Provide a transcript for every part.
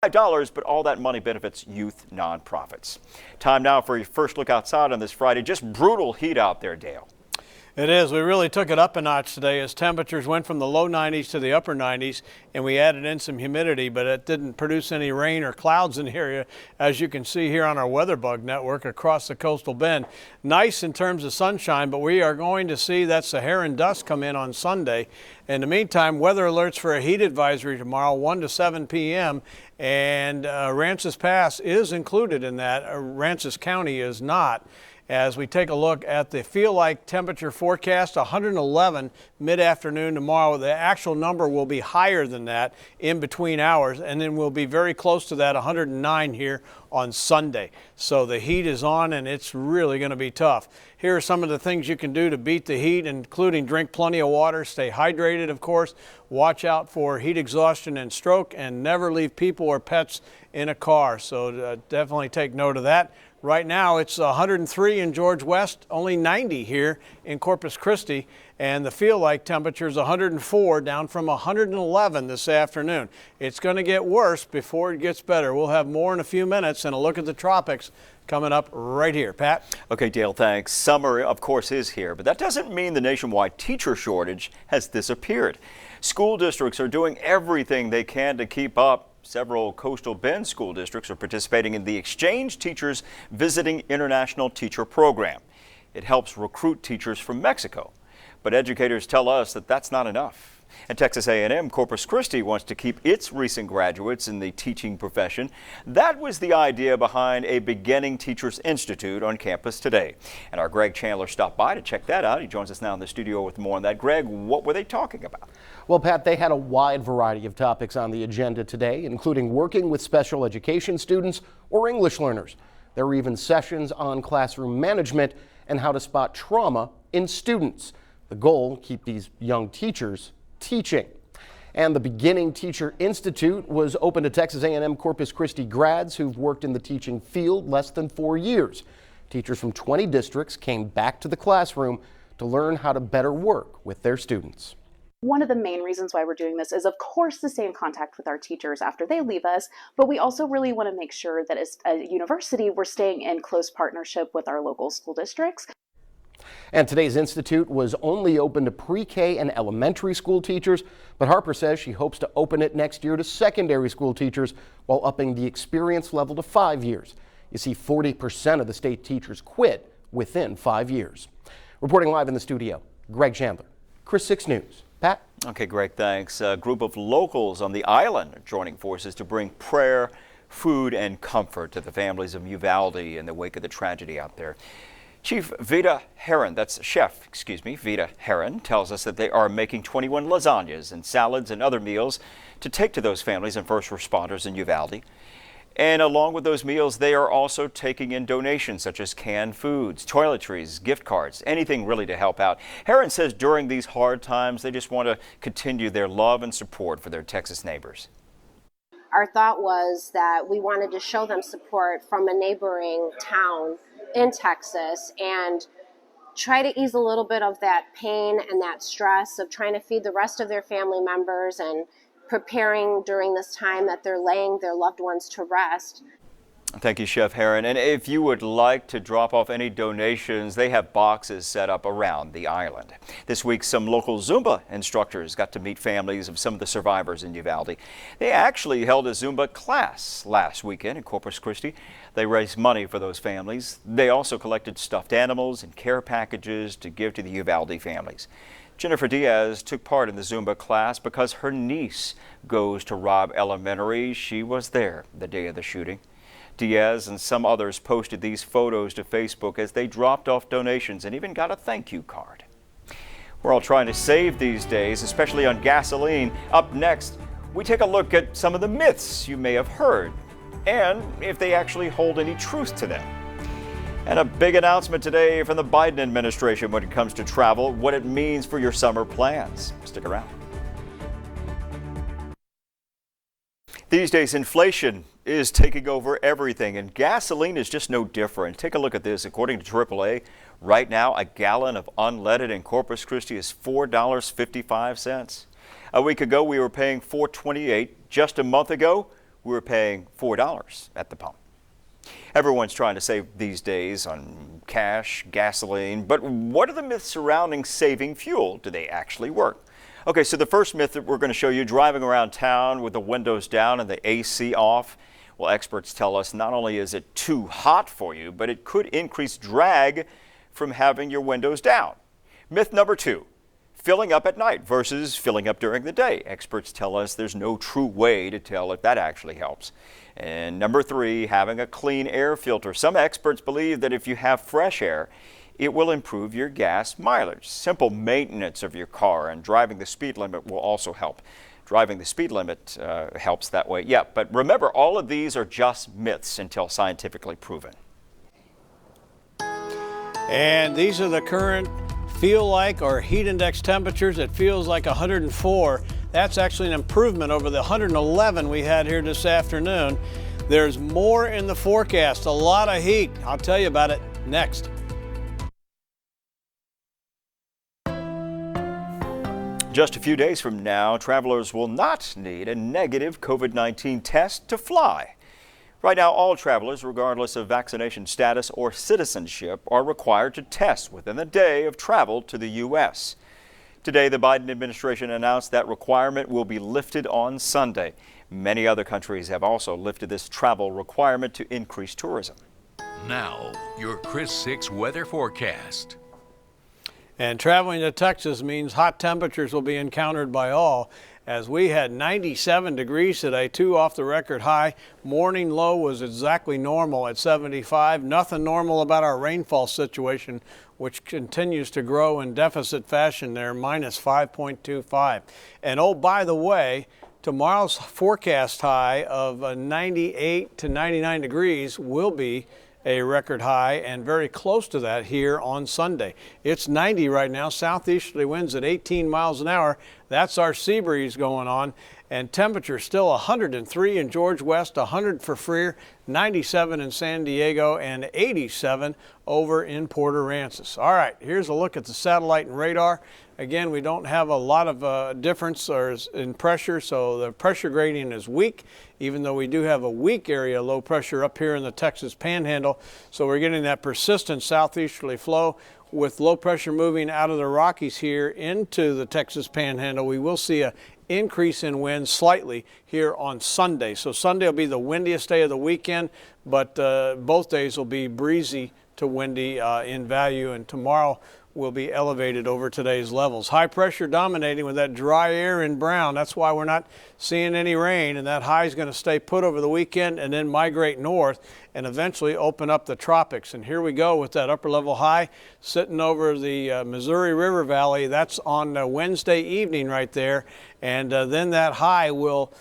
$5, but all that money benefits youth nonprofits. Time now for your first look outside on this Friday. Just brutal heat out there, Dale. It is. We really took it up a notch today as temperatures went from the low 90s to the upper 90s, and we added in some humidity, but it didn't produce any rain or clouds in the area, as you can see here on our weather bug network across the coastal bend. Nice in terms of sunshine, but we are going to see that Saharan dust come in on Sunday. In the meantime, weather alerts for a heat advisory tomorrow, 1 to 7 p.m., and Rances Pass is included in that. Rances County is not. As we take a look at the feel-like temperature forecast, 111 mid-afternoon tomorrow. The actual number will be higher than that in between hours, and then we'll be very close to that 109 here on Sunday. So the heat is on, and it's really going to be tough. Here are some of the things you can do to beat the heat, including drink plenty of water, stay hydrated, of course, watch out for heat exhaustion and stroke, and never leave people or pets in a car. So definitely take note of that. Right now it's 103 in George West, only 90 here in Corpus Christi, and the feel-like temperature is 104, down from 111 this afternoon. It's going to get worse before it gets better. We'll have more in a few minutes and a look at the tropics coming up right here. Pat? Okay, Dale, thanks. Summer, of course, is here, but that doesn't mean the nationwide teacher shortage has disappeared. School districts are doing everything they can to keep up. Several coastal Bend school districts are participating in the Exchange Teachers Visiting International Teacher Program. It helps recruit teachers from Mexico. But educators tell us that that's not enough. And Texas A&M Corpus Christi wants to keep its recent graduates in the teaching profession. That was the idea behind a Beginning Teachers Institute on campus today. And our Greg Chandler stopped by to check that out. He joins us now in the studio with more on that. Greg, what were they talking about? Well, Pat, they had a wide variety of topics on the agenda today, including working with special education students or English learners. There were even sessions on classroom management and how to spot trauma in students. The goal, keep these young teachers teaching. And the Beginning Teacher Institute was open to Texas A&M Corpus Christi grads who've worked in the teaching field less than 4 years. Teachers from 20 districts came back to the classroom to learn how to better work with their students. One of the main reasons why we're doing this is, of course, to stay in contact with our teachers after they leave us, but we also really want to make sure that as a university, we're staying in close partnership with our local school districts. And today's institute was only open to pre-K and elementary school teachers, but Harper says she hopes to open it next year to secondary school teachers while upping the experience level to 5 years. You see, 40% of the state teachers quit within 5 years. Reporting live in the studio, Greg Chandler, Chris 6 News. Pat? Okay, Greg, thanks. A group of locals on the island are joining forces to bring prayer, food, and comfort to the families of Uvalde in the wake of the tragedy out there. Chef Vita Heron tells us that they are making 21 lasagnas and salads and other meals to take to those families and first responders in Uvalde. And along with those meals, they are also taking in donations such as canned foods, toiletries, gift cards, anything really to help out. Heron says during these hard times, they just want to continue their love and support for their Texas neighbors. Our thought was that we wanted to show them support from a neighboring town in Texas and try to ease a little bit of that pain and that stress of trying to feed the rest of their family members and preparing during this time that they're laying their loved ones to rest. Thank you, Chef Heron. And if you would like to drop off any donations, they have boxes set up around the island. This week, some local Zumba instructors got to meet families of some of the survivors in Uvalde. They actually held a Zumba class last weekend in Corpus Christi. They raised money for those families. They also collected stuffed animals and care packages to give to the Uvalde families. Jennifer Diaz took part in the Zumba class because her niece goes to Robb Elementary. She was there the day of the shooting. Diaz and some others posted these photos to Facebook as they dropped off donations and even got a thank you card. We're all trying to save these days, especially on gasoline. Up next, we take a look at some of the myths you may have heard and if they actually hold any truth to them. And a big announcement today from the Biden administration when it comes to travel, what it means for your summer plans. Stick around. These days, inflation is taking over everything, and gasoline is just no different. Take a look at this. According to AAA, right now, a gallon of unleaded in Corpus Christi is $4.55. A week ago, we were paying $4.28. Just a month ago, we were paying $4 at the pump. Everyone's trying to save these days on cash, gasoline, but what are the myths surrounding saving fuel? Do they actually work? Okay, so the first myth that we're going to show you, driving around town with the windows down and the AC off. Well, experts tell us not only is it too hot for you, but it could increase drag from having your windows down. Myth number 2, filling up at night versus filling up during the day. Experts tell us there's no true way to tell if that actually helps. And number 3, having a clean air filter. Some experts believe that if you have fresh air, it will improve your gas mileage. Simple maintenance of your car and driving the speed limit will also help. Driving the speed limit helps that way. Yeah, but remember, all of these are just myths until scientifically proven. And these are the current feel like or heat index temperatures. It feels like 104. That's actually an improvement over the 111 we had here this afternoon. There's more in the forecast, a lot of heat. I'll tell you about it next. Just a few days from now, travelers will not need a negative COVID-19 test to fly. Right now, all travelers, regardless of vaccination status or citizenship, are required to test within a day of travel to the U.S. Today, the Biden administration announced that requirement will be lifted on Sunday. Many other countries have also lifted this travel requirement to increase tourism. Now, your Chris 6 weather forecast. And traveling to Texas means hot temperatures will be encountered by all, as we had 97 degrees today, 2 off the record high. Morning low was exactly normal at 75. Nothing normal about our rainfall situation, which continues to grow in deficit fashion there, minus 5.25. And oh, by the way, tomorrow's forecast high of 98 to 99 degrees will be a record high and very close to that here on Sunday. It's 90 right now, southeasterly winds at 18 miles an hour. That's our sea breeze going on. And temperature still 103 in George West, 100 for Freer, 97 in San Diego, and 87 over in Port Aransas. All right, here's a look at the satellite and radar. Again, we don't have a lot of difference in pressure, so the pressure gradient is weak, even though we do have a weak area low pressure up here in the Texas Panhandle. So we're getting that persistent southeasterly flow. With low pressure moving out of the Rockies here into the Texas Panhandle, we will see an increase in wind slightly here on Sunday. So Sunday will be the windiest day of the weekend, but both days will be breezy to windy in value, and tomorrow will be elevated over today's levels. High pressure dominating with that dry air in brown. That's why we're not seeing any rain, and that high is going to stay put over the weekend and then migrate north and eventually open up the tropics. And here we go with that upper level high sitting over the Missouri River Valley. That's on Wednesday evening right there. And then that high will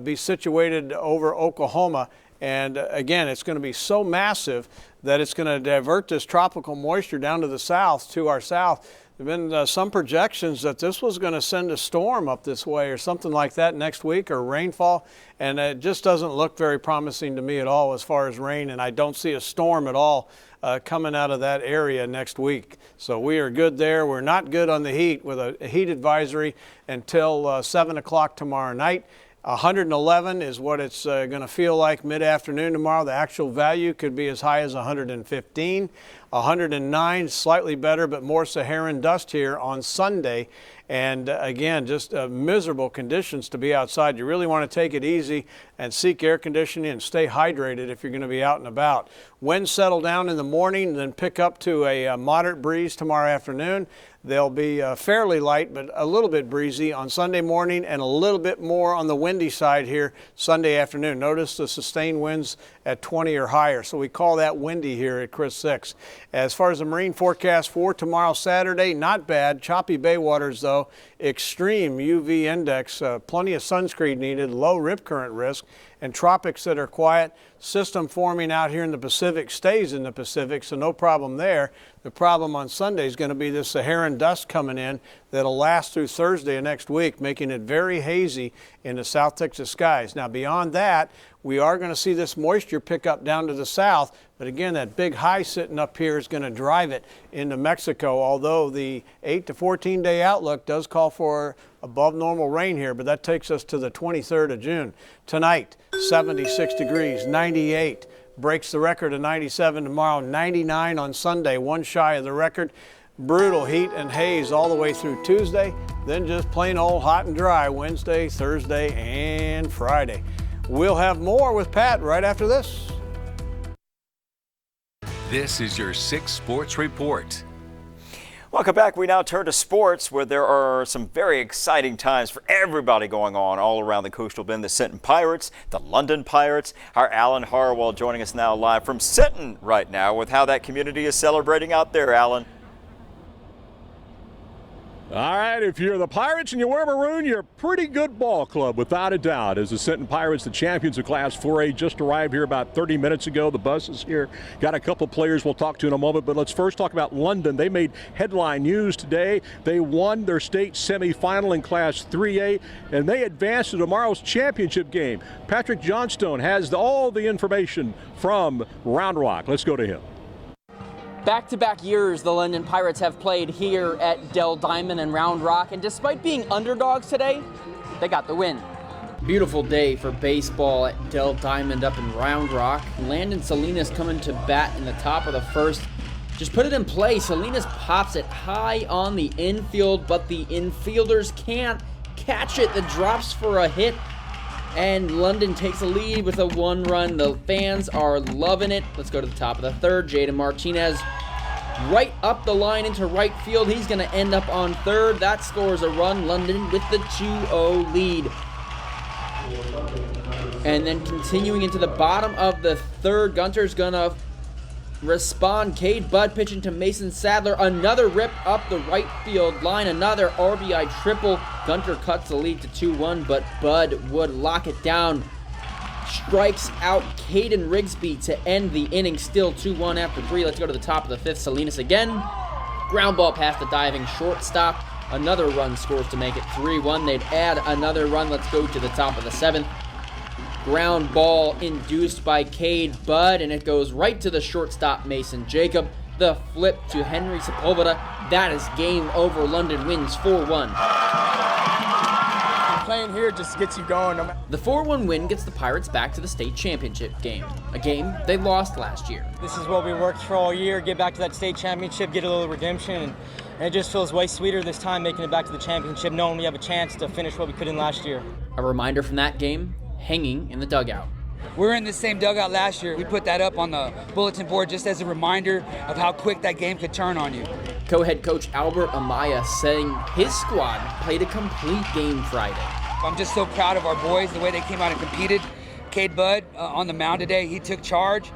be situated over Oklahoma. And again, it's going to be so massive that it's going to divert this tropical moisture down to the south, to our south. There have been some projections that this was going to send a storm up this way or something like that next week, or rainfall, and it just doesn't look very promising to me at all as far as rain, and I don't see a storm at all coming out of that area next week. So we are good there. We're not good on the heat with a heat advisory until 7 o'clock tomorrow night. 111 is what it's going to feel like mid-afternoon tomorrow. The actual value could be as high as 115. 109, slightly better, but more Saharan dust here on Sunday. And again, just miserable conditions to be outside. You really want to take it easy and seek air conditioning and stay hydrated if you're going to be out and about. Winds settle down in the morning, then pick up to a moderate breeze tomorrow afternoon. They'll be fairly light, but a little bit breezy on Sunday morning, and a little bit more on the windy side here Sunday afternoon. Notice the sustained winds at 20 or higher, so we call that windy here at Chris 6. As far as the marine forecast for tomorrow Saturday, not bad. Choppy bay waters though, extreme UV index, plenty of sunscreen needed, low rip current risk, and tropics that are quiet. System forming out here in the Pacific stays in the Pacific, so no problem there. The problem on Sunday is going to be this Saharan dust coming in that'll last through Thursday of next week, making it very hazy in the South Texas skies. Now beyond that, we are going to see this moisture pick up down to the south, but again, that big high sitting up here is going to drive it into Mexico, although the 8 to 14 day outlook does call for above normal rain here, but that takes us to the 23rd of June. Tonight, 76 degrees, 98. Breaks the record of 97 tomorrow, 99 on Sunday, one shy of the record. Brutal heat and haze all the way through Tuesday, then just plain old hot and dry Wednesday, Thursday, and Friday. We'll have more with Pat right after this. This is your 6 Sports Report. Welcome back. We now turn to sports, where there are some very exciting times for everybody going on all around the Coastal Bend. The Sinton Pirates, the London Pirates. Our Alan Harwell joining us now live from Sinton right now with how that community is celebrating out there, Alan. All right, if you're the Pirates and you wear maroon, you're a pretty good ball club, without a doubt. As the Sinton Pirates, the champions of Class 4A, just arrived here about 30 minutes ago. The bus is here. Got a couple players we'll talk to in a moment, but let's first talk about London. They made headline news today. They won their state semifinal in Class 3A, and they advanced to tomorrow's championship game. Patrick Johnstone has all the information from Round Rock. Let's go to him. Back-to-back years, the London Pirates have played here at Dell Diamond and Round Rock, and despite being underdogs today, they got the win. Beautiful day for baseball at Dell Diamond up in Round Rock. Landon Salinas coming to bat in the top of the first. Just put it in play. Salinas pops it high on the infield, but the infielders can't catch it. The drops for a hit, and London takes a lead with a 1-run. The fans are loving it. Let's go to the top of the third. Jaden Martinez right up the line into right field. He's going to end up on third. That scores a run. London with the 2-0 lead. And then continuing into the bottom of the third, Gunter's going to respond. Cade Budd pitching to Mason Sadler. Another rip up the right field line. Another RBI triple. Gunter cuts the lead to 2-1, but Budd would lock it down. Strikes out Caden Rigsby to end the inning. Still 2-1 after 3. Let's go to the top of the fifth. Salinas again. Ground ball past the diving shortstop. Another run scores to make it 3-1. They'd add another run. Let's go to the top of the seventh. Ground ball induced by Cade Budd, and it goes right to the shortstop, Mason Jacob. The flip to Henry Sepulveda. That is game over. London wins 4-1. Playing here just gets you going. The 4-1 win gets the Pirates back to the state championship game, a game they lost last year. This is what we worked for all year, get back to that state championship, get a little redemption, and it just feels way sweeter this time making it back to the championship, knowing we have a chance to finish what we couldn't last year. A reminder from that game, hanging in the dugout. We were in the same dugout last year. We put that up on the bulletin board just as a reminder of how quick that game could turn on you. Co-head coach Albert Amaya saying his squad played a complete game Friday. I'm just so proud of our boys, the way they came out and competed. Cade Budd on the mound today, he took charge.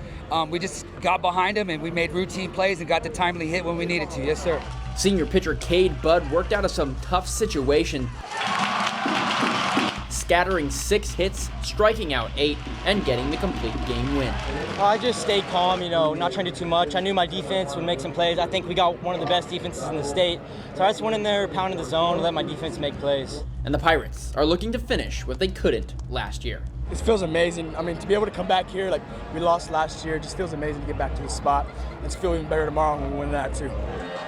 We just got behind him and we made routine plays and got the timely hit when we needed to. Yes, sir. Senior pitcher Cade Budd worked out of some tough situation, scattering 6 hits, striking out 8, and getting the complete game win. I just stayed calm, not trying to do too much. I knew my defense would make some plays. I think we got one of the best defenses in the state. So I just went in there, pounded the zone, and let my defense make plays. And the Pirates are looking to finish what they couldn't last year. It feels amazing. I mean, to be able to come back here like we lost last year, it just feels amazing to get back to the spot. It's feeling even better tomorrow when we win that too.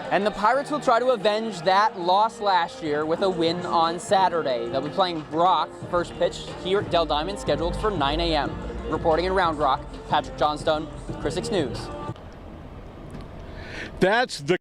And the Pirates will try to avenge that loss last year with a win on Saturday. They'll be playing Brock, first pitch here at Dell Diamond, scheduled for 9 a.m. Reporting in Round Rock, Patrick Johnstone, Chris 6 News. That's the